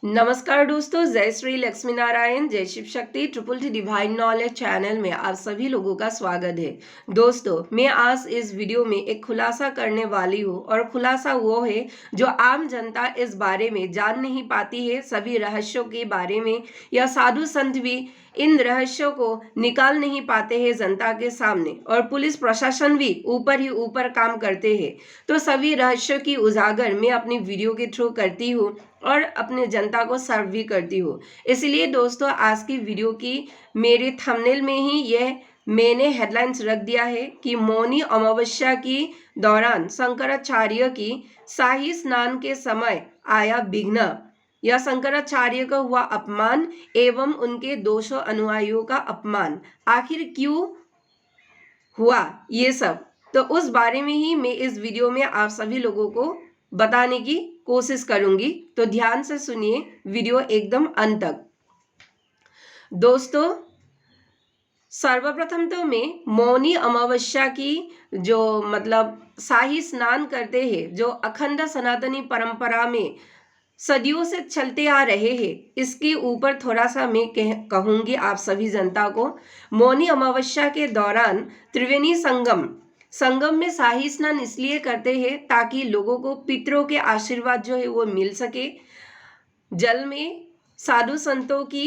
नमस्कार दोस्तों, जय श्री लक्ष्मी नारायण, जय Shiv Shakti, triple T divine knowledge channel में आप सभी लोगों का स्वागत है। दोस्तों, मैं आज इस वीडियो में एक खुलासा करने वाली हूँ और खुलासा वो है जो आम जनता इस बारे में जान नहीं पाती है, सभी रहस्यों के बारे में, या साधु संत भी इन रहस्यों को निकाल नहीं पाते हैं जनता के सामने, और पुलिस प्रशासन भी ऊपर ही ऊपर काम करते हैं। तो सभी रहस्यों की उजागर मैं अपनी वीडियो के थ्रू करती हूँ और अपने जनता को सर्व भी करती हूँ। इसलिए दोस्तों, आज की वीडियो की मेरे थंबनेल में ही यह मैंने हेडलाइंस रख दिया है कि मौनी अमावस्या की दौरान शंकराचार्य की शाही स्नान के समय आया विघ्न, या शंकराचार्य का हुआ अपमान एवं उनके 200 अनुयायियों का अपमान आखिर क्यों हुआ, ये सब तो उस बारे में ही मैं इस वीडियो में आप सभी लोगों को बताने की कोशिश करूंगी। तो ध्यान से सुनिए वीडियो एकदम अंत तक। दोस्तों, सर्वप्रथम तो मैं मौनी अमावस्या की जो शाही स्नान करते हैं, जो अखंड सनातनी परंपरा में सदियों से चलते आ रहे हैं, इसके ऊपर थोड़ा सा मैं कहूंगी आप सभी जनता को। मौनी अमावस्या के दौरान त्रिवेणी संगम में शाही स्नान इसलिए करते हैं ताकि लोगों को पितरों के आशीर्वाद जो है वो मिल सके। जल में साधु संतों की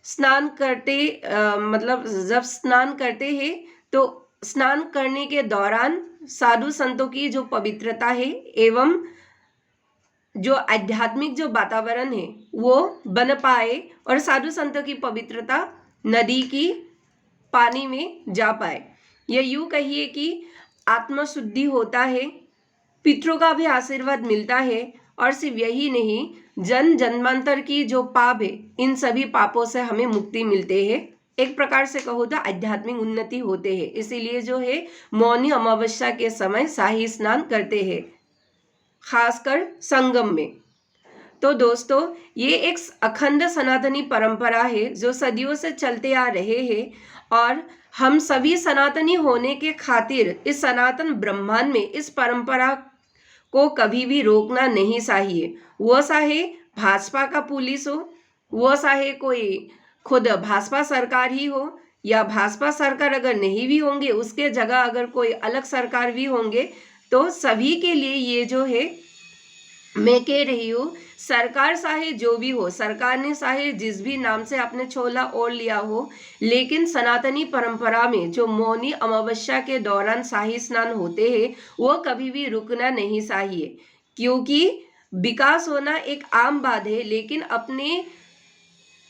स्नान करते जब स्नान करते हैं तो स्नान करने के दौरान साधु संतों की जो पवित्रता है एवं जो आध्यात्मिक जो वातावरण है वो बन पाए और साधु संतों की पवित्रता नदी की पानी में जा पाए। यह यूं कहिए कि आत्मशुद्धि होता है, पितरों का भी आशीर्वाद मिलता है, और सिर्फ यही नहीं, जन्मांतर की जो पाप है, इन सभी पापों से हमें मुक्ति मिलते है। एक प्रकार से कहो तो आध्यात्मिक उन्नति होते हैं। इसीलिए जो है मौनी अमावस्या के समय शाही स्नान करते हैं, खासकर संगम में। तो दोस्तों, ये एक अखंड सनातनी परंपरा है जो सदियों से चलते आ रहे हैं, और हम सभी सनातनी होने के खातिर इस सनातन ब्रह्मांड में इस परंपरा को कभी भी रोकना नहीं चाहिए। वो चाहे भाजपा का पुलिस हो, वो चाहे कोई खुद भाजपा सरकार ही हो, या भाजपा सरकार अगर नहीं भी होंगे उसके जगह अगर कोई अलग सरकार भी होंगे, तो सभी के लिए ये जो है मैं कह रही हूँ, सरकार चाहे जो भी हो, सरकार ने चाहे जिस भी नाम से आपने छोला ओढ़ लिया हो, लेकिन सनातनी परंपरा में जो मौनी अमावस्या के दौरान शाही स्नान होते हैं वो कभी भी रुकना नहीं चाहिए। क्योंकि विकास होना एक आम बात है, लेकिन अपने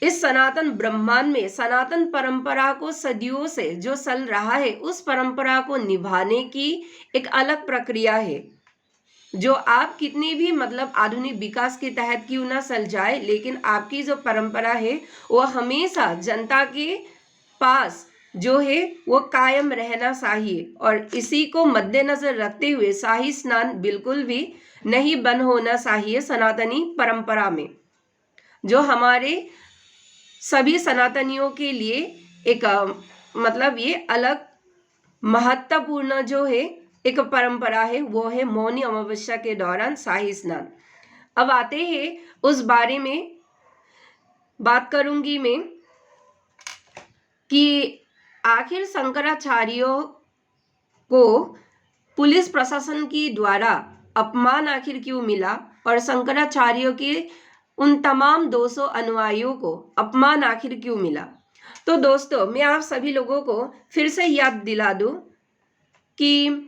इस सनातन ब्रह्मांड में सनातन परंपरा को सदियों से जो चल रहा है उस परंपरा को निभाने की एक अलग प्रक्रिया है, जो आप कितनी भी आधुनिक विकास के तहत क्यों ना चल जाए, लेकिन आपकी जो परंपरा है वो हमेशा जनता के पास जो है वो कायम रहना चाहिए। और इसी को मद्देनजर रखते हुए शाही स्नान बिल्कुल भी नहीं बंद होना चाहिए सनातनी परंपरा में, जो हमारे सभी सनातनियों के लिए एक ये अलग महत्वपूर्ण जो है एक परंपरा है, वो है मौनी अमावस्या के दौरान शाही स्नान। अब आते हैं उस बारे में बात करूंगी मैं कि आखिर शंकराचार्यों को पुलिस प्रशासन की द्वारा अपमान आखिर क्यों मिला, और शंकराचार्यों के उन तमाम 200 अनुयायियों को अपमान आखिर क्यों मिला। तो दोस्तों, मैं आप सभी लोगों को फिर से याद दिला दूं कि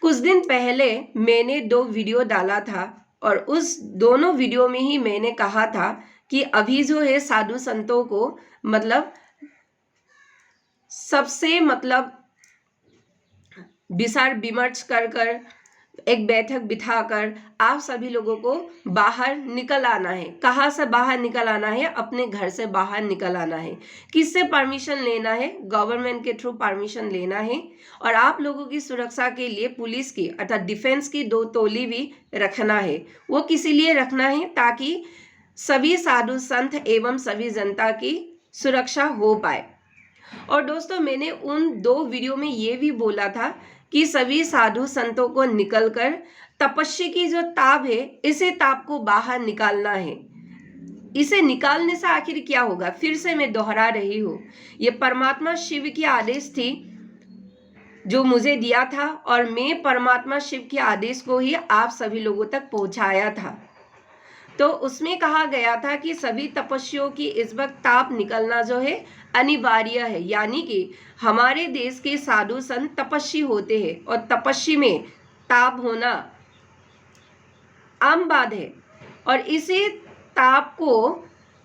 कुछ दिन पहले मैंने 2 वीडियो डाला था, और उस दोनों वीडियो में ही मैंने कहा था कि अभी जो है साधु संतों को सबसे विचार विमर्श कर एक बैठक बिठाकर आप सभी लोगों को बाहर निकल आना है। कहाँ से बाहर निकल आना है? अपने घर से बाहर निकल आना है। किससे परमिशन लेना है? गवर्नमेंट के थ्रू परमिशन लेना है। और आप लोगों की सुरक्षा के लिए पुलिस की अर्थात डिफेंस की 2 टोली भी रखना है। वो किसी लिए रखना है? ताकि सभी साधु संत एवं सभी जनता की सुरक्षा हो पाए। और दोस्तों, मैंने उन 2 वीडियो में ये भी बोला था कि सभी साधु संतों को निकलकर तपस्या की जो ताप है, इसे ताप को बाहर निकालना है। इसे निकालने से आखिर क्या होगा? फिर से मैं दोहरा रही हूँ, ये परमात्मा शिव की आदेश थी जो मुझे दिया था, और मैं परमात्मा शिव के आदेश को ही आप सभी लोगों तक पहुंचाया था। तो उसमें कहा गया था कि सभी तपस्वियों की इस वक्त ताप निकलना जो है अनिवार्य है, यानी कि हमारे देश के साधु संत तपस्वी होते हैं और तपस्वी में ताप होना आम बात है। और इसी ताप को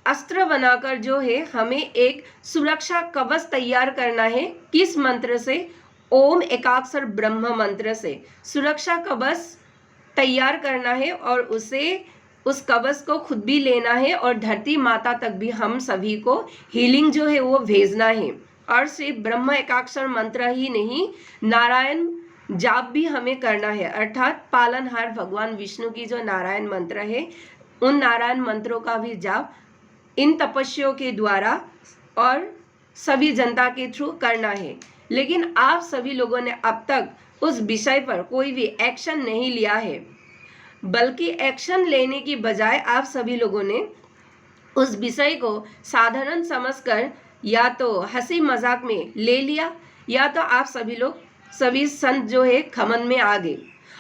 अस्त्र बनाकर जो है हमें एक सुरक्षा कवच तैयार करना है। किस मंत्र से? ओम एकाक्षर ब्रह्म मंत्र से सुरक्षा कवच तैयार करना है, और उस कवच को खुद भी लेना है और धरती माता तक भी हम सभी को हीलिंग जो है वो भेजना है। और सिर्फ ब्रह्म एकाक्षर मंत्र ही नहीं, नारायण जाप भी हमें करना है, अर्थात पालनहार भगवान विष्णु की जो नारायण मंत्र है, उन नारायण मंत्रों का भी जाप इन तपस्वियों के द्वारा और सभी जनता के थ्रू करना है। लेकिन आप सभी लोगों ने अब तक उस विषय पर कोई भी एक्शन नहीं लिया है, बल्कि एक्शन लेने की बजाय आप सभी लोगों ने उस विषय को साधारण समझकर या तो हंसी मजाक में ले लिया, या तो आप सभी संत जो है खमन में आ गए।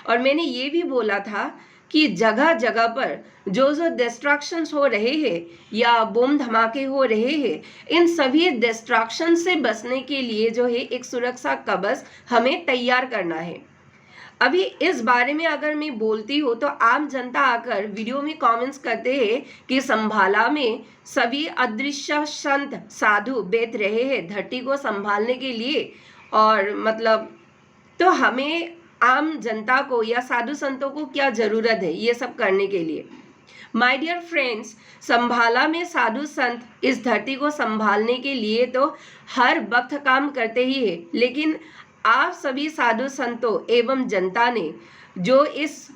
और मैंने ये भी बोला था कि जगह जगह पर जो डिस्ट्रैक्शंस हो रहे हैं या बम धमाके हो रहे हैं, इन सभी डिस्ट्रैक्शन से बचने के लिए जो है एक सुरक्षा कवच हमें तैयार करना है। अभी इस बारे में अगर मैं बोलती हूँ तो आम जनता आकर वीडियो में कमेंट्स करते हैं कि संभाला में सभी अदृश्य संत साधु बैठ रहे हैं धरती को संभालने के लिए, और मतलब तो हमें आम जनता को या साधु संतों को क्या जरूरत है ये सब करने के लिए? माय डियर फ्रेंड्स, संभाला में साधु संत इस धरती को संभालने के लिए तो हर वक्त काम करते ही है, लेकिन आप सभी साधु संतों एवं जनता ने जो इस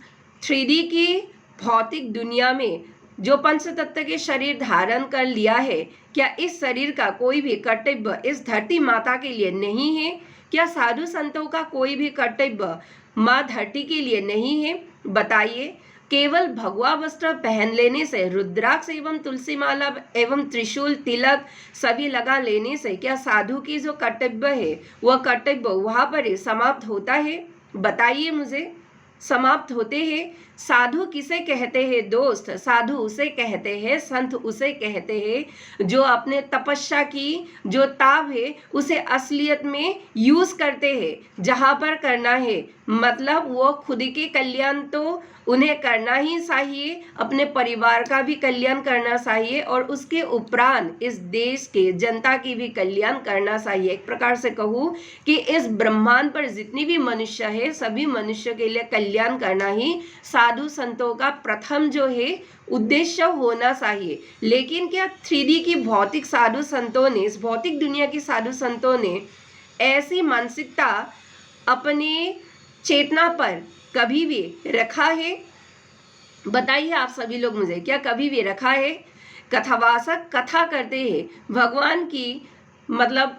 3D की भौतिक दुनिया में जो पंच तत्व के शरीर धारण कर लिया है, क्या इस शरीर का कोई भी कर्तव्य इस धरती माता के लिए नहीं है? क्या साधु संतों का कोई भी कर्तव्य माँ धरती के लिए नहीं है? बताइए। केवल भगवा वस्त्र पहन लेने से, रुद्राक्ष एवं तुलसी माला एवं त्रिशूल तिलक सभी लगा लेने से क्या साधु की जो कर्तव्य है वह कर्तव्य वहां पर ही समाप्त होता है? बताइए मुझे, समाप्त होते हैं? साधु किसे कहते हैं दोस्त? साधु उसे कहते हैं, संत उसे कहते हैं जो अपने तपस्या की जो ताप है उसे असलियत में यूज करते हैं जहां पर करना है। मतलब वो खुद के कल्याण तो उन्हें करना ही चाहिए, अपने परिवार का भी कल्याण करना चाहिए, और उसके उपरांत इस देश के जनता की भी कल्याण करना चाहिए। एक प्रकार से कहूँ कि इस ब्रह्मांड पर जितनी भी मनुष्य है सभी मनुष्य के लिए कल्याण करना ही साधु संतों का प्रथम जो है उद्देश्य होना चाहिए। लेकिन क्या 3D की भौतिक साधु संतों ने, इस भौतिक दुनिया की साधु संतों ने ऐसी मानसिकता अपने चेतना पर कभी भी रखा है? बताइए आप सभी लोग मुझे, क्या कभी भी रखा है? कथावाचक कथा करते हैं, भगवान की मतलब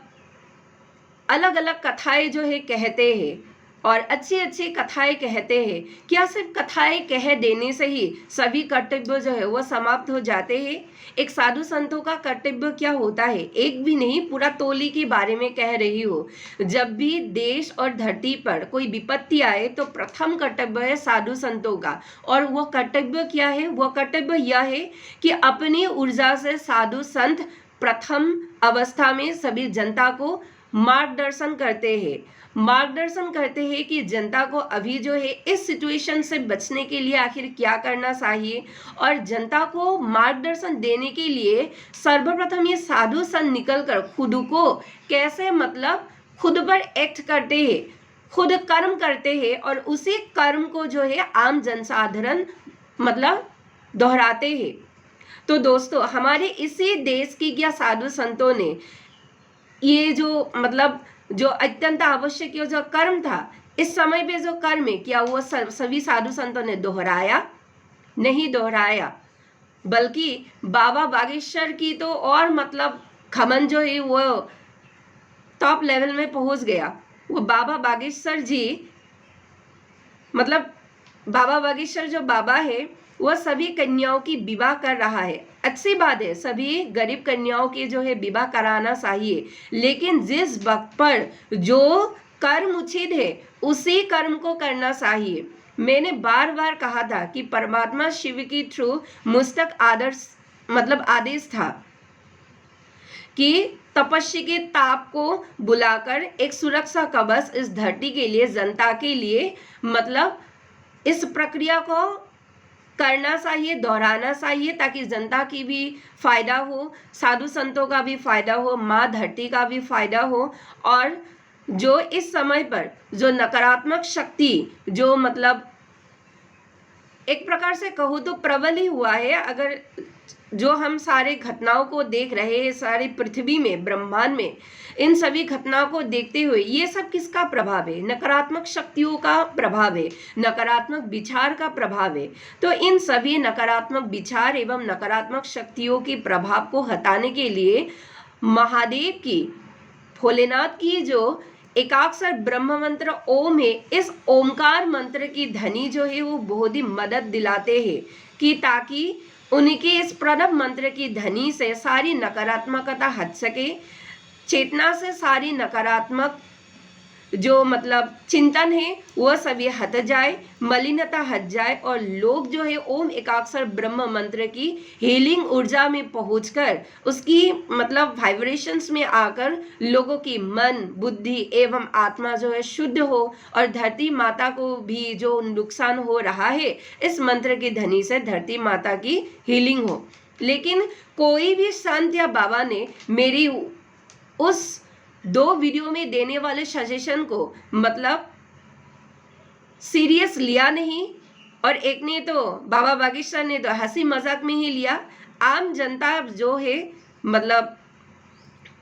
अलग अलग कथाएं जो है कहते हैं और अच्छी अच्छी कथाएं कहते हैं। क्या सिर्फ कथाएं कह देने से ही सभी कर्तव्य जो है वो समाप्त हो जाते हैं? एक साधु संतों का कर्तव्य क्या होता है? एक भी नहीं, पूरा टोली के बारे में कह रही हूँ। जब भी देश और धरती पर कोई विपत्ति आए तो प्रथम कर्तव्य है साधु संतों का, और वो कर्तव्य क्या है? वो कर्तव्य यह है कि अपनी ऊर्जा से साधु संत प्रथम अवस्था में सभी जनता को मार्गदर्शन करते हैं कि जनता को अभी जो है इस सिचुएशन से बचने के लिए आखिर क्या करना चाहिए, और जनता को मार्गदर्शन देने के लिए सर्वप्रथम ये साधु संत निकलकर खुद को कैसे मतलब खुद पर एक्ट करते हैं, खुद कर्म करते हैं, और उसी कर्म को जो है आम जनसाधारण मतलब दोहराते हैं। तो दोस्तों, हमारे इसी देश की क्या साधु संतों ने ये जो मतलब जो अत्यंत आवश्यक जो कर्म था इस समय पे जो कर्म है, क्या वो सभी साधु संतों ने दोहराया? नहीं दोहराया, बल्कि बाबा बागेश्वर की तो और मतलब खमन जो है वो टॉप लेवल में पहुंच गया। वो बाबा बागेश्वर जी मतलब बाबा बागेश्वर जो बाबा है वह सभी कन्याओं की विवाह कर रहा है। अच्छी बात है, सभी गरीब कन्याओं के जो है विवाह कराना चाहिए, लेकिन जिस वक्त पर जो कर्म उचित है उसी कर्म को करना चाहिए। मैंने बार बार कहा था कि परमात्मा शिव की थ्रू मुझ तक आदेश था कि तपस्या के ताप को बुलाकर एक सुरक्षा कवच इस धरती के लिए, जनता के लिए, मतलब इस प्रक्रिया को करना चाहिए, दोहराना चाहिए, ताकि जनता की भी फायदा हो, साधु संतों का भी फायदा हो, माँ धरती का भी फायदा हो। और जो इस समय पर जो नकारात्मक शक्ति जो मतलब एक प्रकार से कहूँ तो प्रबल ही हुआ है, अगर जो हम सारे घटनाओं को देख रहे हैं, सारी पृथ्वी में, ब्रह्मांड में, इन सभी घटनाओं को देखते हुए ये सब किसका प्रभाव है? नकारात्मक शक्तियों का प्रभाव है, नकारात्मक विचार का प्रभाव है। तो इन सभी नकारात्मक विचार एवं नकारात्मक शक्तियों के प्रभाव को हटाने के लिए महादेव की, भोलेनाथ की जो एकाक्षर ब्रह्म मंत्र ओम है, इस ओमकार मंत्र की ध्वनि जो है वो बहुत ही मदद दिलाते हैं कि ताकि उनके इस प्रणव मंत्र की ध्वनि से सारी नकारात्मकता हट सके, चेतना से सारी नकारात्मक जो मतलब चिंतन है वह सभी हट जाए, मलिनता हट जाए और लोग जो है ओम एकाक्षर ब्रह्म मंत्र की हीलिंग ऊर्जा में पहुंचकर उसकी मतलब वाइब्रेशंस में आकर लोगों की मन, बुद्धि एवं आत्मा जो है शुद्ध हो और धरती माता को भी जो नुकसान हो रहा है इस मंत्र की ध्वनि से धरती माता की हीलिंग हो। लेकिन कोई भी संत या बाबा ने मेरी उस 2 वीडियो में देने वाले सजेशन को मतलब सीरियस लिया नहीं, और एक ने तो बाबा बागेश्वर ने तो हंसी मजाक में ही लिया। आम जनता जो है मतलब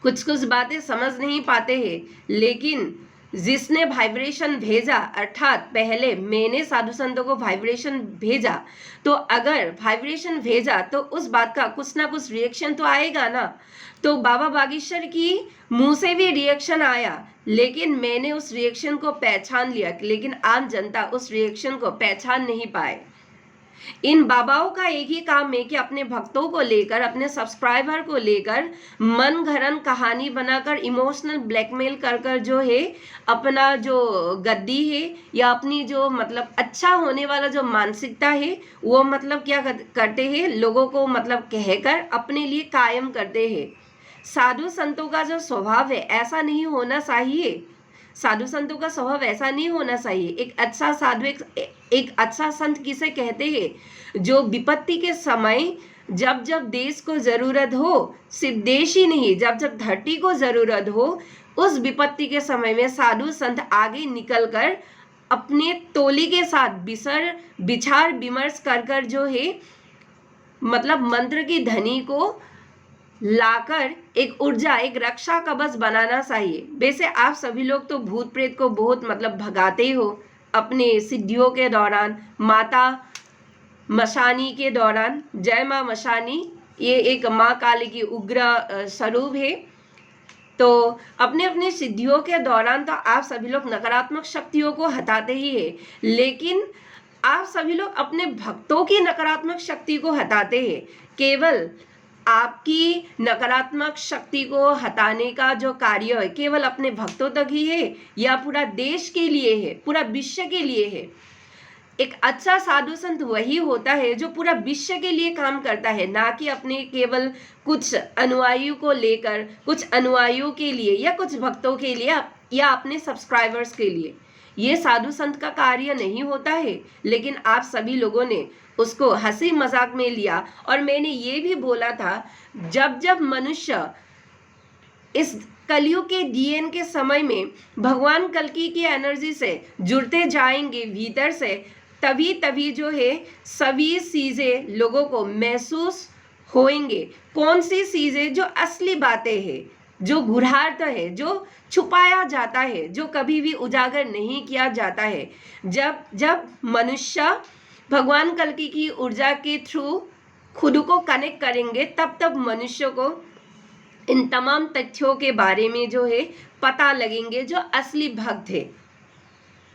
कुछ कुछ बातें समझ नहीं पाते हैं, लेकिन जिसने वाइब्रेशन भेजा, अर्थात पहले मैंने साधु संतों को वाइब्रेशन भेजा, तो अगर वाइब्रेशन भेजा तो उस बात का कुछ ना कुछ रिएक्शन तो आएगा ना। तो बाबा बागेश्वर की मुंह से भी रिएक्शन आया, लेकिन मैंने उस रिएक्शन को पहचान लिया, लेकिन आम जनता उस रिएक्शन को पहचान नहीं पाए। इन बाबाओं का एक ही काम है कि अपने भक्तों को लेकर, अपने सब्सक्राइबर को लेकर मन घड़न कहानी बनाकर इमोशनल ब्लैकमेल कर कर जो है अपना जो गद्दी है या अपनी जो मतलब अच्छा होने वाला जो मानसिकता है वो मतलब क्या करते हैं, लोगों को मतलब कहकर अपने लिए कायम करते हैं। साधु संतों का जो स्वभाव है ऐसा नहीं होना चाहिए। साधु संतों का स्वभाव ऐसा नहीं होना चाहिए। एक अच्छा साधु, एक अच्छा संत किसे कहते हैं? जो विपत्ति के समय जब जब देश को जरूरत हो, सिर्फ देश ही नहीं, जब जब धरती को जरूरत हो, उस विपत्ति के समय में साधु संत आगे निकलकर अपने टोली के साथ विचार विमर्श कर कर जो है मतलब मंत्र की ध्वनि को लाकर एक ऊर्जा, एक रक्षा कवच बनाना चाहिए। वैसे आप सभी लोग तो भूत प्रेत को बहुत मतलब भगाते हो अपने सिद्धियों के दौरान, माता मशानी के दौरान। जय माँ मशानी, ये एक माँ काली की उग्र स्वरूप है। तो अपने अपने सिद्धियों के दौरान तो आप सभी लोग नकारात्मक शक्तियों को हटाते ही है, लेकिन आप सभी लोग अपने भक्तों की नकारात्मक शक्ति को हटाते हैं। केवल आपकी नकारात्मक शक्ति को हटाने का जो कार्य है केवल अपने भक्तों तक ही है या पूरा देश के लिए है, पूरा विश्व के लिए है? एक अच्छा साधु संत वही होता है जो पूरा विश्व के लिए काम करता है, ना कि अपने केवल कुछ अनुयायियों को लेकर, कुछ अनुयायियों के लिए या कुछ भक्तों के लिए या अपने सब्सक्राइबर्स के लिए। ये साधु संत का कार्य नहीं होता है, लेकिन आप सभी लोगों ने उसको हंसी मजाक में लिया। और मैंने ये भी बोला था, जब जब मनुष्य इस कलयुग के डीएन के समय में भगवान कल्कि की एनर्जी से जुड़ते जाएंगे भीतर से, तभी तभी जो है सभी चीजें लोगों को महसूस होंगे। कौन सी चीजें? जो असली बातें हैं, जो गूढ़ार्थ है, जो छुपाया जाता है, जो कभी भी उजागर नहीं किया जाता है। जब जब मनुष्य भगवान कल्कि की ऊर्जा के थ्रू खुद को कनेक्ट करेंगे, तब तब मनुष्य को इन तमाम तथ्यों के बारे में जो है पता लगेंगे, जो असली भक्त है।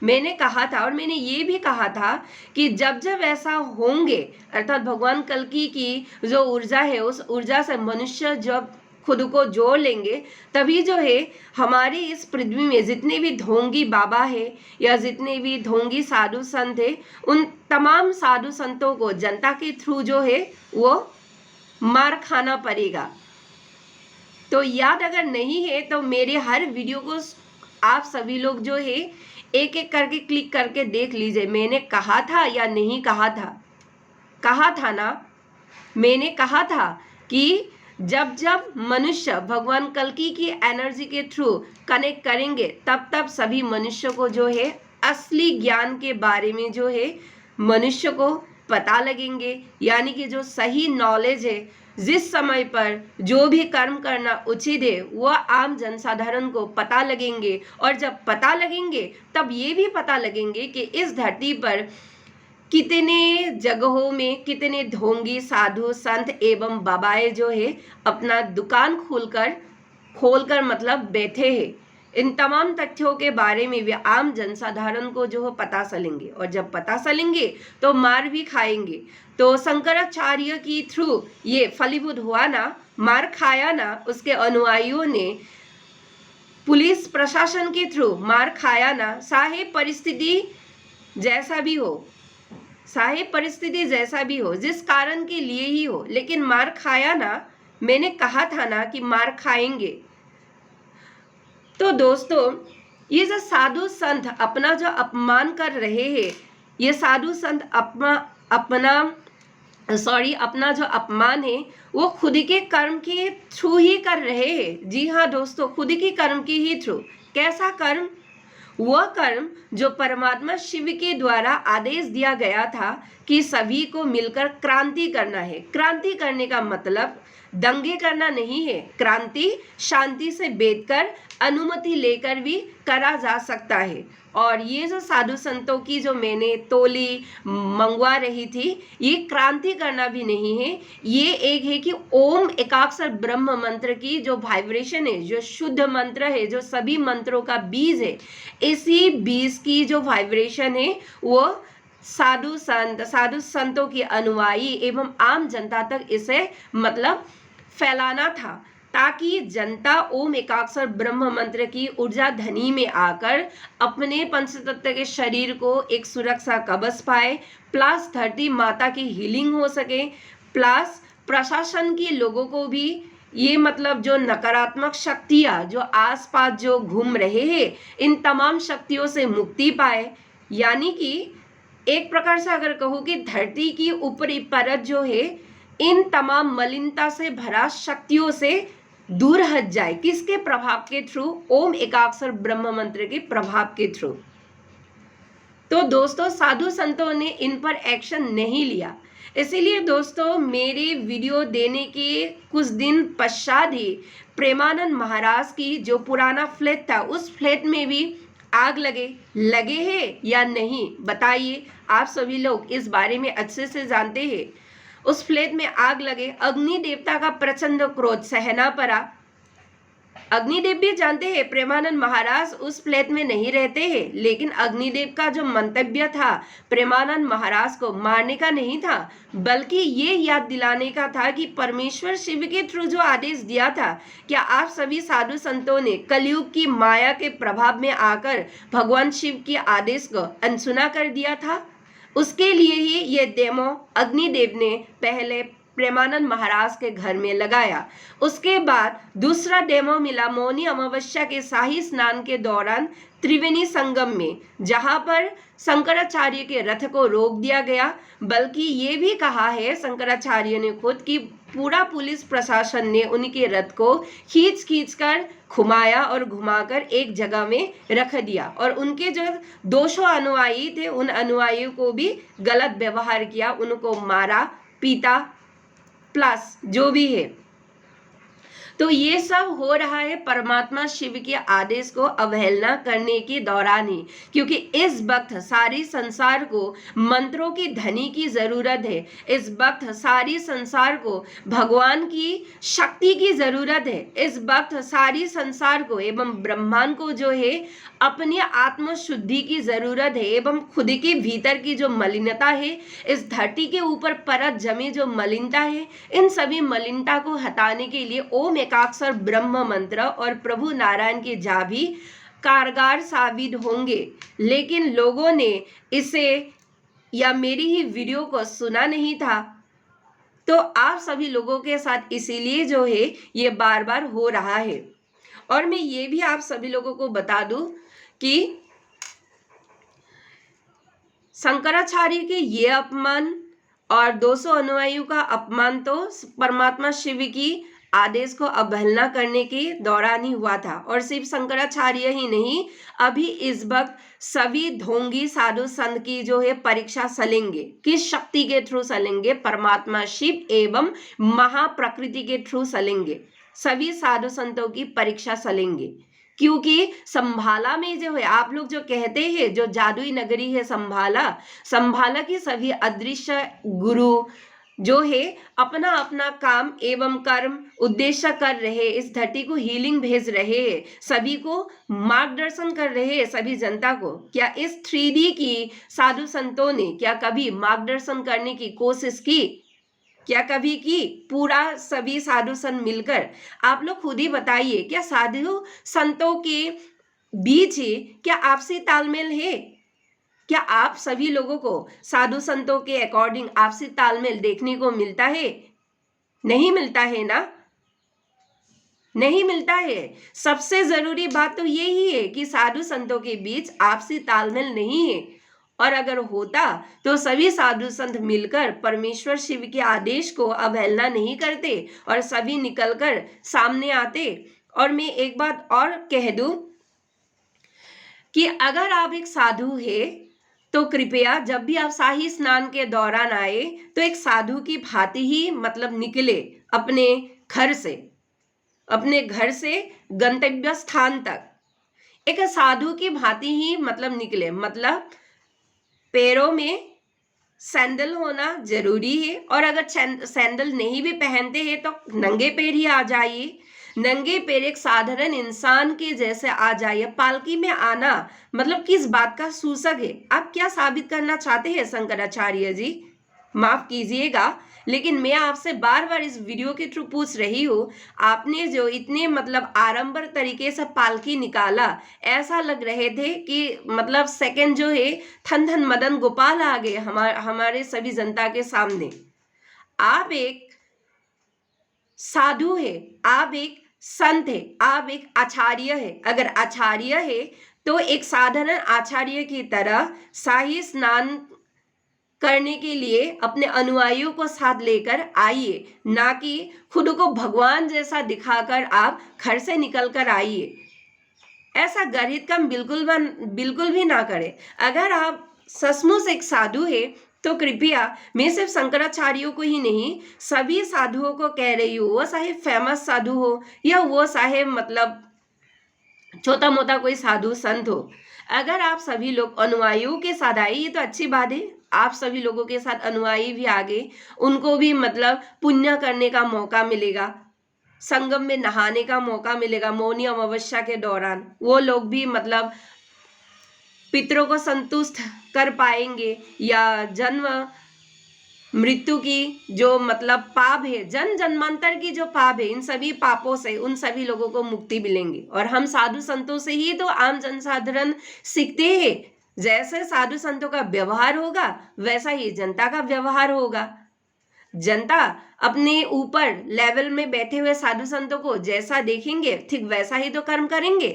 मैंने कहा था और मैंने ये भी कहा था कि जब जब ऐसा होंगे, अर्थात भगवान कल्कि की जो ऊर्जा है उस ऊर्जा से मनुष्य जब खुद को जोड़ लेंगे, तभी जो है हमारी इस पृथ्वी में जितने भी ढोंगी बाबा है या जितने भी ढोंगी साधु संत है, उन तमाम साधु संतों को जनता के थ्रू जो है वो मार खाना पड़ेगा। तो याद अगर नहीं है तो मेरे हर वीडियो को आप सभी लोग जो है एक एक करके क्लिक करके देख लीजिए। मैंने कहा था या नहीं कहा था? कहा था ना? मैंने कहा था कि जब जब मनुष्य भगवान कल्कि की एनर्जी के थ्रू कनेक्ट करेंगे, तब तब सभी मनुष्य को जो है असली ज्ञान के बारे में जो है मनुष्य को पता लगेंगे। यानी कि जो सही नॉलेज है, जिस समय पर जो भी कर्म करना उचित है, वह आम जनसाधारण को पता लगेंगे। और जब पता लगेंगे तब ये भी पता लगेंगे कि इस धरती पर कितने जगहों में कितने ढोंगी साधु संत एवं बाबाएं जो है अपना दुकान खोलकर मतलब बैठे हैं। इन तमाम तथ्यों के बारे में भी आम जनसाधारण को जो है पता चलेंगे, और जब पता चलेंगे तो मार भी खाएंगे। तो शंकराचार्य की थ्रू ये फलीभूत हुआ ना, मार खाया ना, उसके अनुयायियों ने पुलिस प्रशासन के थ्रू मार खाया ना, चाहे परिस्थिति जैसा भी हो, जिस कारण के लिए ही हो, लेकिन मार खाया ना। मैंने कहा था ना कि मार खाएंगे। तो दोस्तों, ये जो साधु संत अपना जो अपमान कर रहे हैं, ये साधु संत अपना जो अपमान है वो खुद के कर्म के थ्रू ही कर रहे हैं। जी हाँ दोस्तों, खुद के कर्म के ही थ्रू। कैसा कर्म? वह कर्म जो परमात्मा शिव के द्वारा आदेश दिया गया था कि सभी को मिलकर क्रांति करना है। क्रांति करने का मतलब दंगे करना नहीं है। क्रांति शांति से बैठकर अनुमति लेकर भी करा जा सकता है। और ये जो साधु संतों की जो मैंने टोली मंगवा रही थी, ये क्रांति करना भी नहीं है। ये एक है कि ओम एकाक्षर ब्रह्म मंत्र की जो वाइब्रेशन है, जो शुद्ध मंत्र है, जो सभी मंत्रों का बीज है, इसी बीज की जो वाइब्रेशन है वो साधु संतों के अनुयायी एवं आम जनता तक इसे मतलब फैलाना था, ताकि जनता ओम एकाक्षर ब्रह्म मंत्र की ऊर्जा धनी में आकर अपने पंचतत्व के शरीर को एक सुरक्षा कवच पाए, प्लस धरती माता की हीलिंग हो सके, प्लस प्रशासन के लोगों को भी ये मतलब जो नकारात्मक शक्तियां जो आसपास जो घूम रहे हैं, इन तमाम शक्तियों से मुक्ति पाए। यानी कि एक प्रकार से अगर कहूँ कि धरती की ऊपरी परत जो है इन तमाम मलिनता से भरा शक्तियों से दूर हट जाए। किसके प्रभाव के थ्रू? ओम एकाक्षर ब्रह्म मंत्र के प्रभाव के थ्रू। तो दोस्तों, साधु संतों ने इन पर एक्शन नहीं लिया। इसीलिए दोस्तों, मेरे वीडियो देने के कुछ दिन पश्चात ही प्रेमानंद महाराज की जो पुराना फ्लैट था, उस फ्लैट में भी आग लगे हैं या नहीं बताइए। आप सभी लोग इस बारे में अच्छे से जानते हैं। उस फ्लैट में आग लगे, अग्नि देवता का प्रचंड क्रोध सहना पड़ा। अग्निदेव भी जानते हैं प्रेमानंद महाराज उस फ्लैट में नहीं रहते हैं, लेकिन अग्निदेव का जो मंतव्य था प्रेमानंद महाराज को मारने का नहीं था, बल्कि ये याद दिलाने का था कि परमेश्वर शिव के थ्रू जो आदेश दिया था, क्या आप सभी साधु संतों ने कलयुग की माया के प्रभाव में आकर भगवान शिव के आदेश को अनसुना कर दिया था? उसके लिए ही ये डेमो अग्निदेव ने पहले प्रेमानंद महाराज के घर में लगाया। उसके बाद दूसरा डेमो मिला मौनी अमावस्या के शाही स्नान के दौरान त्रिवेणी संगम में, जहां पर शंकराचार्य के रथ को रोक दिया गया। बल्कि ये भी कहा है शंकराचार्य ने खुद कि पूरा पुलिस प्रशासन ने उनके रथ को खींच कर घुमाया और घुमाकर एक जगह में रख दिया, और उनके जो 200 अनुयायी थे उन अनुयायियों को भी गलत व्यवहार किया, उनको मारा पीटा प्लस जो भी है। तो ये सब हो रहा है परमात्मा शिव के आदेश को अवहेलना करने के दौरान ही, क्योंकि इस वक्त सारी संसार को मंत्रों की ध्वनि की जरूरत है। इस वक्त सारी संसार को भगवान की शक्ति की जरूरत है। इस वक्त सारी संसार को एवं ब्रह्मांड को जो है अपनी आत्म शुद्धि की जरूरत है, एवं खुद के भीतर की जो मलिनता है, इस धरती के ऊपर परत जमी जो मलिनता है, इन सभी मलिनता को हटाने के लिए ओम एकाक्षर ब्रह्म मंत्र और प्रभु नारायण के जाप भी कारगर साबित होंगे। लेकिन लोगों ने इसे या मेरी ही वीडियो को सुना नहीं था, तो आप सभी लोगों के साथ इसीलिए जो है ये बार बार हो रहा है। और मैं ये भी आप सभी लोगों को बता दूं कि शंकराचार्य के ये अपमान और 200 अनुयायियों का अपमान तो परमात्मा शिव की आदेश को अवहेलना करने के दौरान ही हुआ था। और सिर्फ शंकराचार्य ही नहीं, अभी इस वक्त सभी ढोंगी साधु संत की जो है परीक्षा चलेंगे। किस शक्ति के थ्रू चलेंगे? परमात्मा शिव एवं महाप्रकृति के थ्रू चलेंगे। सभी साधु संतों की परीक्षा चलेंगे, क्योंकि संभाला में जो है, आप लोग जो कहते हैं जो जादुई नगरी है संभाला की सभी अदृश्य गुरु जो है अपना अपना काम एवं कर्म उद्देश्य कर रहे, इस धरती को हीलिंग भेज रहे हैं, सभी को मार्गदर्शन कर रहे हैं, सभी जनता को। क्या इस 3D की साधु संतों ने क्या कभी मार्गदर्शन करने की कोशिश की? क्या कभी की? पूरा सभी साधु संत मिलकर? आप लोग खुद ही बताइए, क्या साधु संतों के बीच ही क्या आपसी तालमेल है? क्या आप सभी लोगों को साधु संतों के अकॉर्डिंग आपसी तालमेल देखने को मिलता है? नहीं मिलता है ना? नहीं मिलता है। सबसे जरूरी बात तो यही है कि साधु संतों के बीच आपसी तालमेल नहीं है। और अगर होता तो सभी साधु संत मिलकर परमेश्वर शिव के आदेश को अवहेलना नहीं करते और सभी निकलकर सामने आते। और मैं एक बात और कह दूं कि अगर आप एक साधु है तो कृपया जब भी आप शाही स्नान के दौरान आए तो एक साधु की भांति ही मतलब निकले अपने घर से गंतव्य स्थान तक। एक साधु की भांति ही मतलब निकले, मतलब पैरों में सैंडल होना जरूरी है। और अगर सैंडल नहीं भी पहनते हैं तो नंगे पैर ही आ जाइए। नंगे पैर एक साधारण इंसान के जैसे आ जाइए। पालकी में आना मतलब किस बात का सूचक है? आप क्या साबित करना चाहते हैं शंकराचार्य जी? माफ कीजिएगा, लेकिन मैं आपसे बार बार इस वीडियो के थ्रू पूछ रही हूँ, आपने जो इतने मतलब आडंबर तरीके से पालकी निकाला, ऐसा लग रहे थे कि मतलब सेकंड जो है थन थन मदन गोपाल आ गए हमारे सभी जनता के सामने। आप एक साधु है, आप एक संत है, आप एक आचार्य है। अगर आचार्य है तो एक साधारण आचार्य की तरह शाही स्नान करने के लिए अपने अनुयायियों को साथ लेकर आइए, ना कि खुद को भगवान जैसा दिखाकर आप घर से निकल कर आइए। ऐसा गर्हित काम बिल्कुल भी ना करें। अगर आप सचमुच एक साधु है तो कृपया, मैं सिर्फ शंकराचार्यों को ही नहीं सभी साधुओं को कह रही हूँ, वो चाहे फेमस साधु हो या वो चाहे मतलब छोटा मोटा कोई साधु संत हो, अगर आप सभी लोग अनुयायियों के साथ आए, ये तो अच्छी बात है, आप सभी लोगों के साथ अनुयायी भी आगे, उनको भी मतलब पुण्य करने का मौका मिलेगा, संगम में नहाने का मौका मिलेगा मौनी अमावस्या के दौरान। वो लोग भी मतलब पितरों को संतुष्ट कर पाएंगे, या जन्म मृत्यु की जो मतलब पाप है, जन्मांतर की जो पाप है, इन सभी पापों से उन सभी लोगों को मुक्ति मिलेंगी। और हम साधु संतों से ही तो आम जनसाधारण सीखते हैं। जैसे साधु संतों का व्यवहार होगा वैसा ही जनता का व्यवहार होगा। जनता अपने ऊपर लेवल में बैठे हुए साधु संतों को जैसा देखेंगे ठीक वैसा ही तो कर्म करेंगे।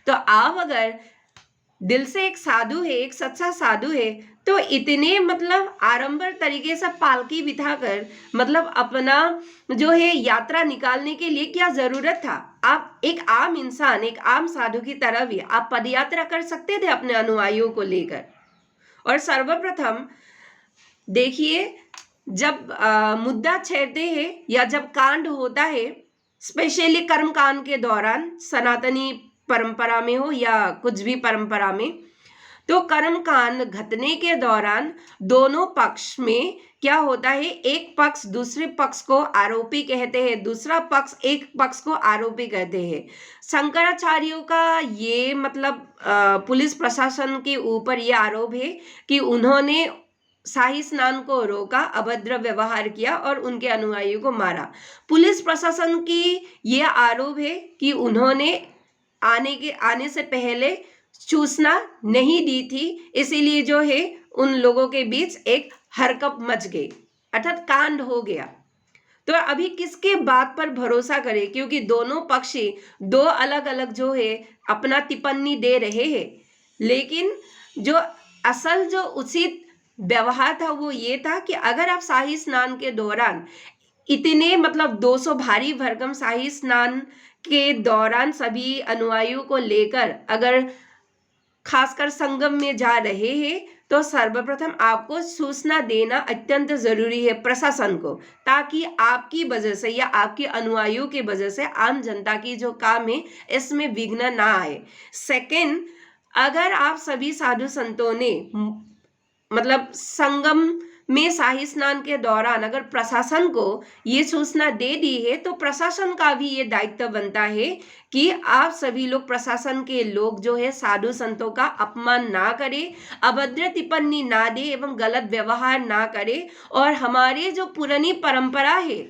तो आप अगर दिल से एक साधु है, एक सच्चा साधु है, तो इतने मतलब आडंबर तरीके से पालकी बिठाकर मतलब अपना जो है यात्रा निकालने के लिए क्या जरूरत था? आप एक आम इंसान, एक आम साधु की तरह भी आप पदयात्रा कर सकते थे अपने अनुयायियों को लेकर। और सर्वप्रथम देखिए, जब मुद्दा छेड़ते हैं या जब कांड होता है, स्पेशली कर्मकांड के दौरान, सनातनी परंपरा में हो या कुछ भी परंपरा में, तो कर्मकांड घटने के दौरान दोनों पक्ष में क्या होता है, एक पक्ष दूसरे पक्ष को आरोपी कहते हैं, दूसरा पक्ष एक पक्ष को आरोपी कहते हैं। शंकराचार्यों का ये मतलब पुलिस प्रशासन के ऊपर ये आरोप है कि उन्होंने शाही स्नान को रोका, अभद्र व्यवहार किया और उनके अनुयायियों को मारा। पुलिस प्रशासन की ये आरोप है कि उन्होंने आने से पहले सूचना नहीं दी थी, इसीलिए जो है उन लोगों के बीच एक हरकत मच गई, अर्थात कांड हो गया। तो अभी किसके बात पर भरोसा करें, क्योंकि दोनों पक्षी दो अलग अलग जो है अपना टिप्पणी दे रहे हैं, लेकिन जो असल जो उचित व्यवहार था वो ये था कि अगर आप शाही स्नान के दौरान इतने मतलब 200 भारी भरकम शाही स्नान के दौरान सभी अनुयायियों को लेकर अगर खासकर संगम में जा रहे हैं, तो सर्वप्रथम आपको सूचना देना अत्यंत जरूरी है प्रशासन को, ताकि आपकी वजह से या आपके अनुयायियों की वजह से आम जनता की जो काम है इसमें विघ्न ना आए। सेकंड, अगर आप सभी साधु संतों ने मतलब संगम में शाही स्नान के दौरान अगर प्रशासन को ये सूचना दे दी है, तो प्रशासन का भी ये दायित्व बनता है कि आप सभी लोग, प्रशासन के लोग जो है साधु संतों का अपमान ना करे, अभद्र टिप्पणी ना दे एवं गलत व्यवहार ना करे। और हमारे जो पुरानी परंपरा है,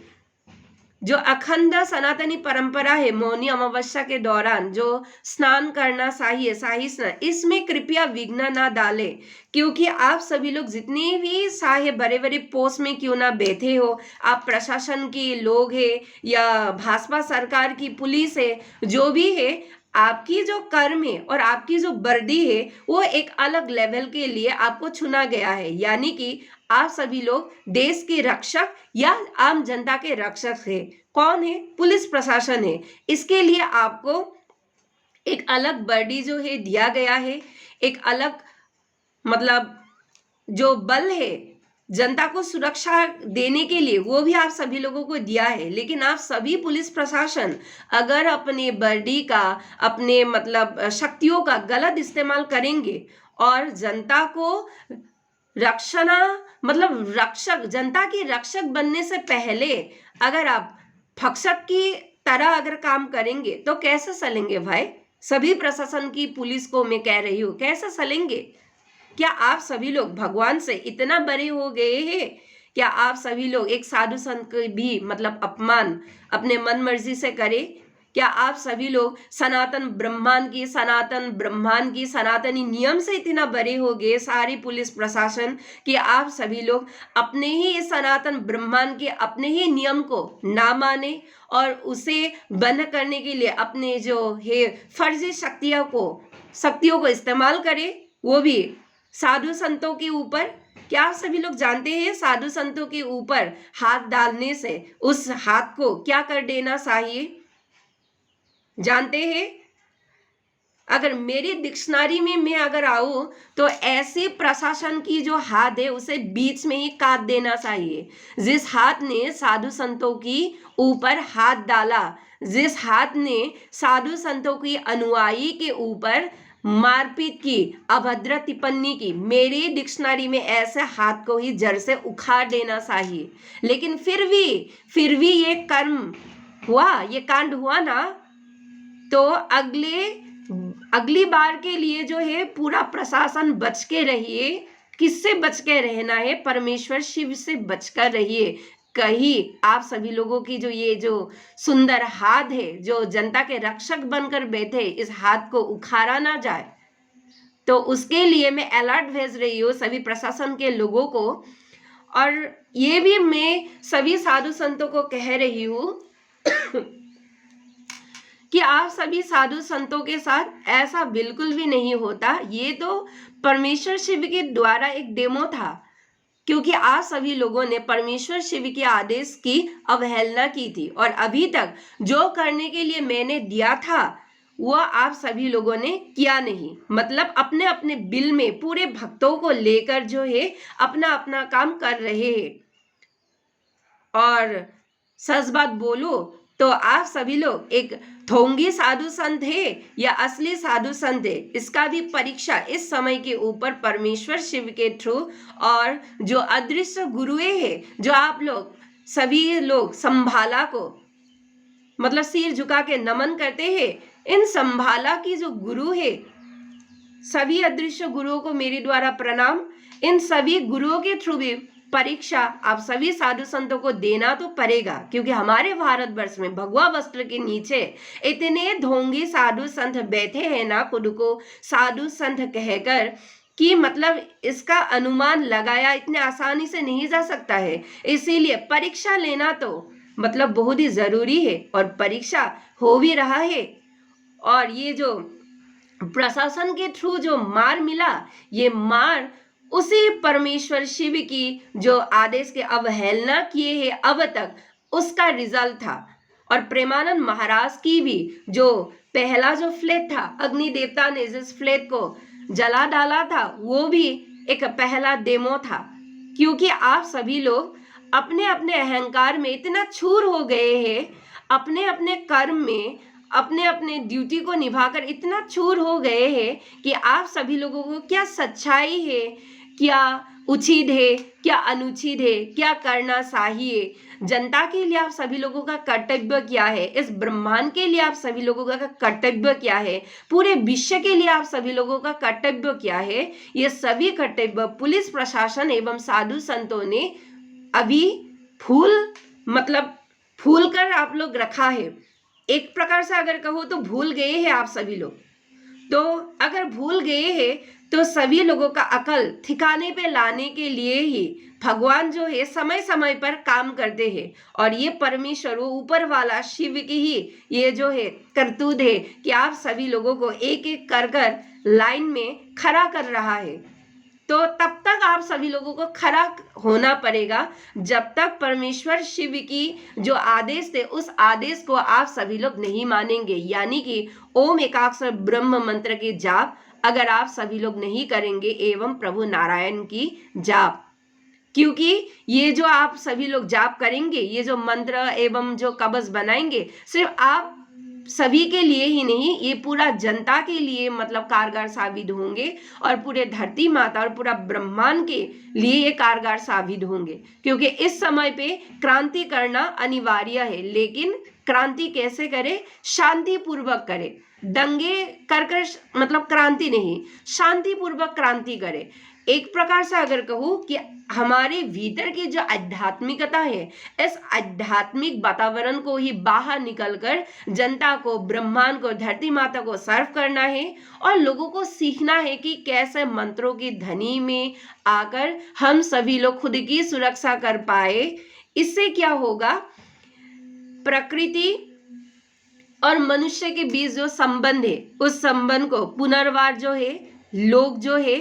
जो अखंड सनातनी परंपरा है, मौनी अमावस्या के दौरान जो स्नान करना चाहिए, शाही स्नान, इसमें कृपया विघ्न ना डालें। क्योंकि आप सभी लोग जितने भी चाहे बड़े बड़े पोस्ट में क्यों ना बैठे हो, आप प्रशासन के लोग हैं या भाजपा सरकार की पुलिस है, जो भी है, आपकी जो कर्म है और आपकी जो वर्दी है वो एक अलग लेवल के लिए आपको चुना गया है। यानी कि आप सभी लोग देश के रक्षक या आम जनता के रक्षक है। कौन है? पुलिस प्रशासन है। इसके लिए आपको एक अलग वर्दी जो है दिया गया है, एक अलग मतलब जो बल है जनता को सुरक्षा देने के लिए, वो भी आप सभी लोगों को दिया है। लेकिन आप सभी पुलिस प्रशासन अगर अपने वर्दी का, अपने मतलब शक्तियों का गलत इस्तेमाल करेंगे और जनता को रक्षणा मतलब रक्षक, जनता के रक्षक बनने से पहले अगर आप भक्षक की तरह अगर काम करेंगे तो कैसे चलेंगे भाई? सभी प्रशासन की पुलिस को मैं कह रही हूँ, कैसे चलेंगे? क्या आप सभी लोग भगवान से इतना बड़े हो गए हैं? क्या आप सभी लोग एक साधु संत के भी मतलब अपमान अपने मन मर्जी से करें? क्या आप सभी लोग सनातन ब्रह्मांड की सनातनी नियम से इतना बड़े हो गए, सारी पुलिस प्रशासन, कि आप सभी लोग अपने ही सनातन ब्रह्मांड के अपने ही नियम को ना माने और उसे बंद करने के लिए अपने जो है फर्जी शक्तियों को इस्तेमाल करें, वो भी साधु संतों के ऊपर? क्या आप सभी लोग जानते हैं साधु संतों के ऊपर हाथ डालने से उस हाथ को क्या कर देना चाहिए? जानते हैं? अगर मेरी डिक्शनरी में मैं अगर आऊं तो ऐसे प्रशासन की जो हाथ है उसे बीच में ही काट देना चाहिए। जिस हाथ ने साधु संतों की ऊपर हाथ डाला, जिस हाथ ने साधु संतों की अनुयायी के ऊपर मारपीट की, अभद्र टिप्पणी की, मेरी डिक्शनरी में ऐसे हाथ को ही जड़ से उखाड़ देना चाहिए। लेकिन फिर भी ये कर्म हुआ, ये कांड हुआ ना, तो अगली बार के लिए जो है पूरा प्रशासन बच के रहिए। किससे बच के रहना है? परमेश्वर शिव से बचकर रहिए। कहीं आप सभी लोगों की जो ये जो सुंदर हाथ है, जो जनता के रक्षक बनकर बैठे, इस हाथ को उखाड़ा ना जाए। तो उसके लिए मैं अलर्ट भेज रही हूँ सभी प्रशासन के लोगों को, और ये भी मैं सभी साधु संतों को कह रही हूँ कि आप सभी साधु संतों के साथ ऐसा बिल्कुल भी नहीं होता। ये तो परमेश्वर शिव के द्वारा एक डेमो था, क्योंकि आप सभी लोगों ने परमेश्वर शिव के आदेश की अवहेलना की थी और अभी तक जो करने के लिए मैंने दिया था वह आप सभी लोगों ने किया नहीं। मतलब अपने अपने बिल में पूरे भक्तों को लेकर जो है अपना अपना काम कर रहे हैं। और सच बात बोलो तो आप सभी लोग एक ढोंगी साधु संत है या असली साधु संत है, इसका भी परीक्षा इस समय के ऊपर परमेश्वर शिव के थ्रू और जो अदृश्य गुरुए है, जो आप लोग सभी लोग संभाला को मतलब सिर झुका के नमन करते हैं, इन संभाला की जो गुरु है, सभी अदृश्य गुरुओं को मेरे द्वारा प्रणाम। इन सभी गुरुओं के थ्रू भी परीक्षा आप सभी साधु संतों को देना तो पड़ेगा, क्योंकि हमारे भारतवर्ष में भगवा वस्त्र के नीचे इतने ढोंगी साधु संत बैठे हैं ना, खुद को साधु संत कहकर, कि मतलब इसका अनुमान लगाया इतने आसानी से नहीं जा सकता है। इसीलिए परीक्षा लेना तो मतलब बहुत ही जरूरी है, और परीक्षा हो भी रहा है। और ये जो प्रशासन के थ्रू जो मार मिला, ये मार उसी परमेश्वर शिव की जो आदेश के अवहेलना किए हैं अब तक, उसका रिजल्ट था। और प्रेमानंद महाराज की भी जो पहला जो फ्लैग था, अग्नि देवता ने जिस फ्लैग को जला डाला था, वो भी एक पहला डेमो था। क्योंकि आप सभी लोग अपने अपने अहंकार में इतना चूर हो गए हैं, अपने अपने कर्म में अपने अपने ड्यूटी को निभाकर इतना चूर हो गए हैं कि आप सभी लोगों को क्या सच्चाई है, क्या उचित है, क्या अनुचित है, क्या करना चाहिए, जनता के लिए आप सभी लोगों का कर्तव्य क्या है, इस ब्रह्मांड के लिए आप सभी लोगों का कर्तव्य क्या है, पूरे विश्व के लिए आप सभी लोगों का कर्तव्य क्या है, ये सभी कर्तव्य पुलिस प्रशासन एवं साधु संतों ने अभी भूल कर आप लोग रखा है। एक प्रकार से अगर कहो तो भूल गए हैं आप सभी लोग। तो अगर भूल गए हैं तो सभी लोगों का अकल ठिकाने पे लाने के लिए ही भगवान जो है समय समय पर काम करते हैं, और ये परमेश्वर वो ऊपर वाला शिव की ही ये जो है करतूत है कि आप सभी लोगों को एक एक कर लाइन में खड़ा कर रहा है। तो तब तक आप सभी लोगों को खड़ा होना पड़ेगा जब तक परमेश्वर शिव की जो आदेश थे उस आदेश को आप सभी लोग नहीं मानेंगे। यानी कि ओम एकाक्षर ब्रह्म मंत्र के जाप अगर आप सभी लोग नहीं करेंगे एवं प्रभु नारायण की जाप, क्योंकि ये जो आप सभी लोग जाप करेंगे, ये जो मंत्र एवं जो कवच बनाएंगे, सिर्फ आप सभी के लिए ही नहीं, ये पूरा जनता के लिए मतलब कारगर साबित होंगे, और पूरे धरती माता और पूरा ब्रह्मांड के लिए ये कारगर साबित होंगे। क्योंकि इस समय पे क्रांति करना अनिवार्य है, लेकिन क्रांति कैसे करे? शांति पूर्वक करे, दंगे कर मतलब क्रांति नहीं, शांति पूर्वक क्रांति करे। एक प्रकार से अगर कहूँ कि हमारे भीतर की जो आध्यात्मिकता है, इस आध्यात्मिक वातावरण को ही बाहर निकलकर जनता को, ब्रह्मांड को, धरती माता को सर्व करना है, और लोगों को सीखना है कि कैसे मंत्रों की ध्वनि में आकर हम सभी लोग खुद की सुरक्षा कर पाए। इससे क्या होगा? प्रकृति और मनुष्य के बीच जो संबंध है, उस संबंध को पुनर्वार जो है लोग जो है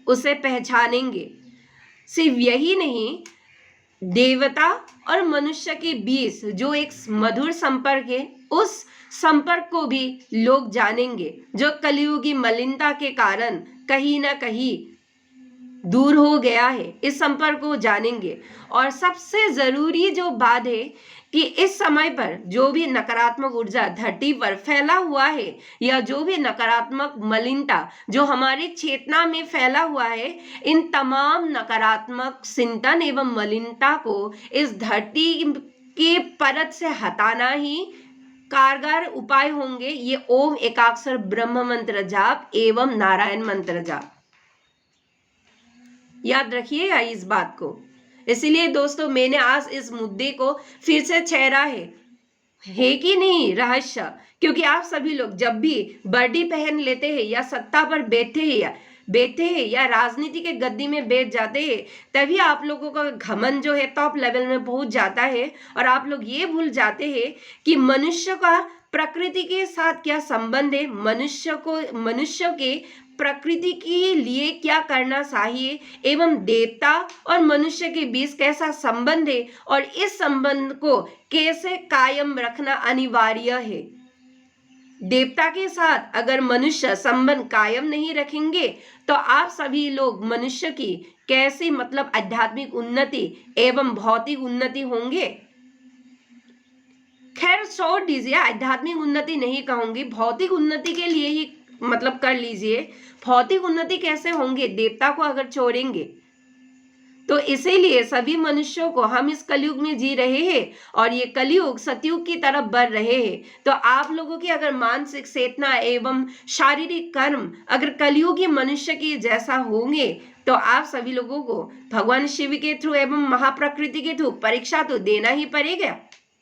उसे पहचानेंगे। सिर्फ यही नहीं, देवता और मनुष्य के बीच जो एक मधुर संपर्क है, उस संपर्क को भी लोग जानेंगे, जो कलियुगी मलिनता के कारण कहीं ना कहीं दूर हो गया है, इस संपर्क को जानेंगे। और सबसे जरूरी जो बात है कि इस समय पर जो भी नकारात्मक ऊर्जा धरती पर फैला हुआ है, या जो भी नकारात्मक मलिनता जो हमारी चेतना में फैला हुआ है, इन तमाम नकारात्मक चिंतन एवं मलिनता को इस धरती के परत से हटाना ही कारगर उपाय होंगे। ये ओम एकाक्षर ब्रह्म मंत्र जाप एवं नारायण मंत्र जाप, याद रखिएगा इस बात को। इसलिए दोस्तों, मैंने आज इस मुद्दे को फिर से छेड़ा है कि नहीं रहस्य, क्योंकि आप सभी लोग जब भी वर्दी पहन लेते हैं या सत्ता पर बैठे हैं या राजनीति के गद्दी में बैठ जाते हैं, तभी आप लोगों का घमंड जो है टॉप लेवल में पहुंच जाता है, और आप लोग ये भूल जाते हैं कि मनुष्य का प्रकृति के साथ क्या संबंध है, मनुष्य के प्रकृति के लिए क्या करना चाहिए, एवं देवता और मनुष्य के बीच कैसा संबंध है, और इस संबंध को कैसे कायम रखना अनिवार्य है। देवता के साथ अगर मनुष्य संबंध कायम नहीं रखेंगे तो आप सभी लोग मनुष्य की कैसी मतलब आध्यात्मिक उन्नति एवं भौतिक उन्नति होंगे? खैर छोड़ दीजिए, आध्यात्मिक उन्नति नहीं कहूंगी, भौतिक उन्नति के लिए ही मतलब कर लीजिए। भौतिक उन्नति कैसे होंगे देवता को अगर छोड़ेंगे? तो इसीलिए सभी मनुष्यों को, हम इस कलयुग में जी रहे हैं और ये कलयुग सतयुग की तरफ बढ़ रहे हैं। तो आप लोगों की अगर मानसिक चेतना एवं शारीरिक कर्म अगर कलयुगी मनुष्य की जैसा होंगे तो आप सभी लोगों को भगवान शिव के थ्रू एवं महाप्रकृति के थ्रू परीक्षा तो देना ही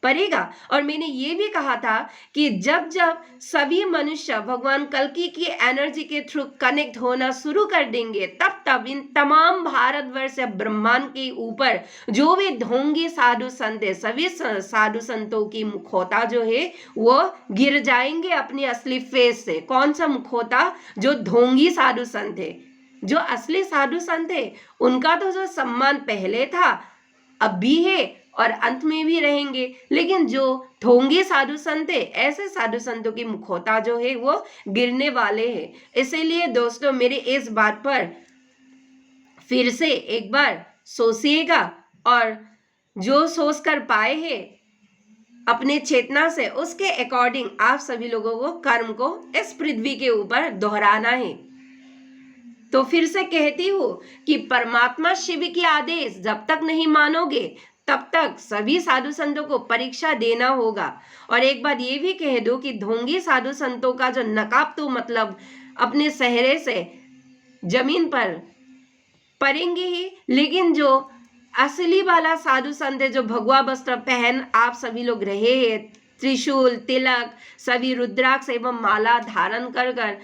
पड़ेगा। और मैंने ये भी कहा था कि जब जब सभी मनुष्य भगवान कल्कि की एनर्जी के थ्रू कनेक्ट होना शुरू कर देंगे, तब तब इन तमाम भारतवर्ष ब्रह्मांड के ऊपर जो भी ढोंगी साधु संत है, सभी साधु संतों की मुखौटा जो है वो गिर जाएंगे अपनी असली फेस से। कौन सा मुखौटा? जो ढोंगी साधु संत है। जो असली साधु संत है उनका तो जो सम्मान पहले था, अब भी है और अंत में भी रहेंगे, लेकिन जो ढोंगी साधु संत है, ऐसे साधु संतों की मुखौटा जो है वो गिरने वाले हैं। इसीलिए दोस्तों मेरे इस बात पर फिर से एक बार सोचिएगा और जो सोच कर पाए हैं अपने चेतना से, उसके अकॉर्डिंग आप सभी लोगों को कर्म को इस पृथ्वी के ऊपर दोहराना है। तो फिर से कहती हूँ कि परमात्मा शिव के आदेश जब तक नहीं मानोगे तब तक सभी साधु संतों को परीक्षा देना होगा। और एक बात ये भी कह दो कि ढोंगी साधु संतों का जो नकाब तो मतलब अपने सहरे से जमीन पर पड़ेंगे ही, लेकिन जो असली वाला साधु संत है, जो भगवा वस्त्र पहन आप सभी लोग रहे हैं, त्रिशूल तिलक सभी रुद्राक्ष एवं माला धारण कर कर,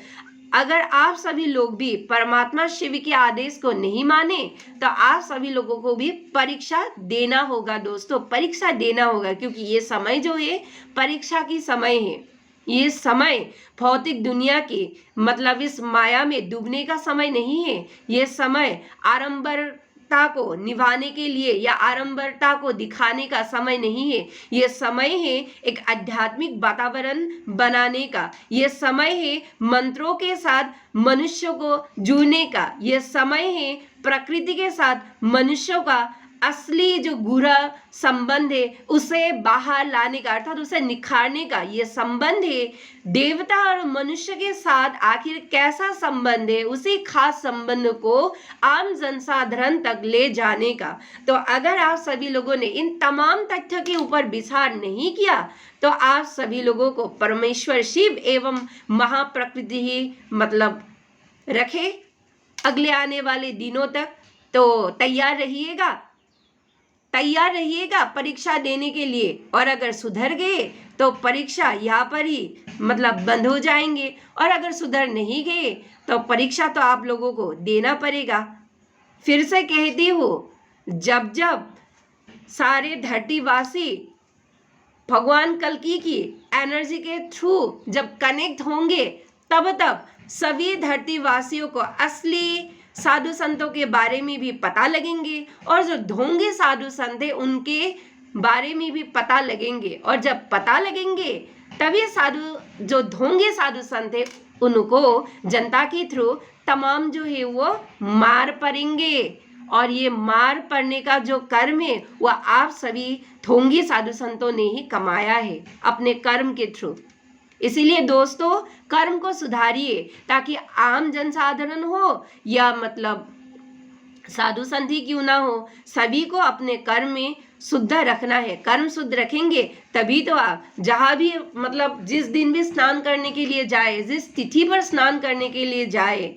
अगर आप सभी लोग भी परमात्मा शिव के आदेश को नहीं माने तो आप सभी लोगों को भी परीक्षा देना होगा दोस्तों, परीक्षा देना होगा। क्योंकि ये समय जो है परीक्षा की समय है। ये समय भौतिक दुनिया की मतलब इस माया में डूबने का समय नहीं है। ये समय आडंबरता को निभाने के लिए या आडंबरता को दिखाने का समय नहीं है। ये समय है एक आध्यात्मिक वातावरण बनाने का। ये समय है मंत्रों के साथ मनुष्यों को जुड़ने का। ये समय है प्रकृति के साथ मनुष्यों का असली जो गूढ़ा संबंध है उसे बाहर लाने का, अर्थात उसे निखारने का। ये संबंध है देवता और मनुष्य के साथ आखिर कैसा संबंध है, उसी खास संबंध को आम जनसाधारण तक ले जाने का। तो अगर आप सभी लोगों ने इन तमाम तथ्यों के ऊपर विचार नहीं किया तो आप सभी लोगों को परमेश्वर शिव एवं महाप्रकृति ही मतलब रखे अगले आने वाले दिनों तक। तो तैयार रहिएगा परीक्षा देने के लिए। और अगर सुधर गए तो परीक्षा यहाँ पर ही मतलब बंद हो जाएंगे, और अगर सुधर नहीं गए तो परीक्षा तो आप लोगों को देना पड़ेगा। फिर से कहती हूँ, जब जब सारे धरतीवासी भगवान कल्कि की एनर्जी के थ्रू जब कनेक्ट होंगे तब तब सभी धरतीवासियों को असली साधु संतों के बारे में भी पता लगेंगे, और जो ढोंगी साधु संत है उनके बारे में भी पता लगेंगे। और जब पता लगेंगे तभी जो ढोंगी साधु संत है उनको जनता के थ्रू तमाम जो है वो मार पड़ेंगे। और ये मार पड़ने का जो कर्म है वह आप सभी ढोंगी साधु संतों ने ही कमाया है अपने कर्म के थ्रू। इसीलिए दोस्तों कर्म को सुधारिए ताकि आम जनसाधारण हो या मतलब साधु संत ही क्यों ना हो, सभी को अपने कर्म में शुद्ध रखना है। कर्म शुद्ध रखेंगे तभी तो आप जहाँ भी मतलब जिस दिन भी स्नान करने के लिए जाए, जिस तिथि पर स्नान करने के लिए जाए,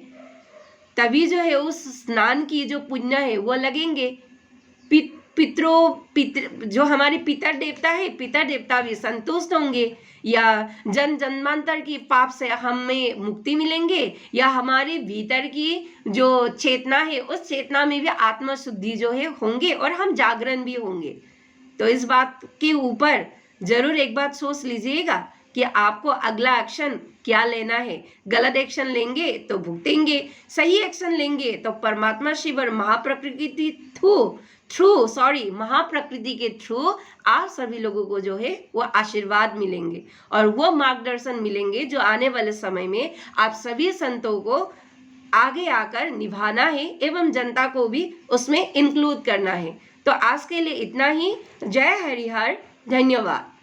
तभी जो है उस स्नान की जो पुण्य है वो लगेंगे। जो हमारे पितर देवता है, पितर देवता भी संतुष्ट होंगे, या जन्मांतर की पाप से हमें मुक्ति मिलेंगे, या हमारे भीतर की जो चेतना है उस चेतना में भी आत्मशुद्धि जो है होंगे, और हम जागरण भी होंगे। तो इस बात के ऊपर जरूर एक बात सोच लीजिएगा कि आपको अगला एक्शन क्या लेना है। गलत एक्शन लेंगे तो भुगतेंगे, सही एक्शन लेंगे तो परमात्मा शिव और महाप्रकृति के थ्रू आप सभी लोगों को जो है वो आशीर्वाद मिलेंगे और वो मार्गदर्शन मिलेंगे जो आने वाले समय में आप सभी संतों को आगे आकर निभाना है एवं जनता को भी उसमें इंक्लूड करना है। तो आज के लिए इतना ही। जय हरिहर, धन्यवाद।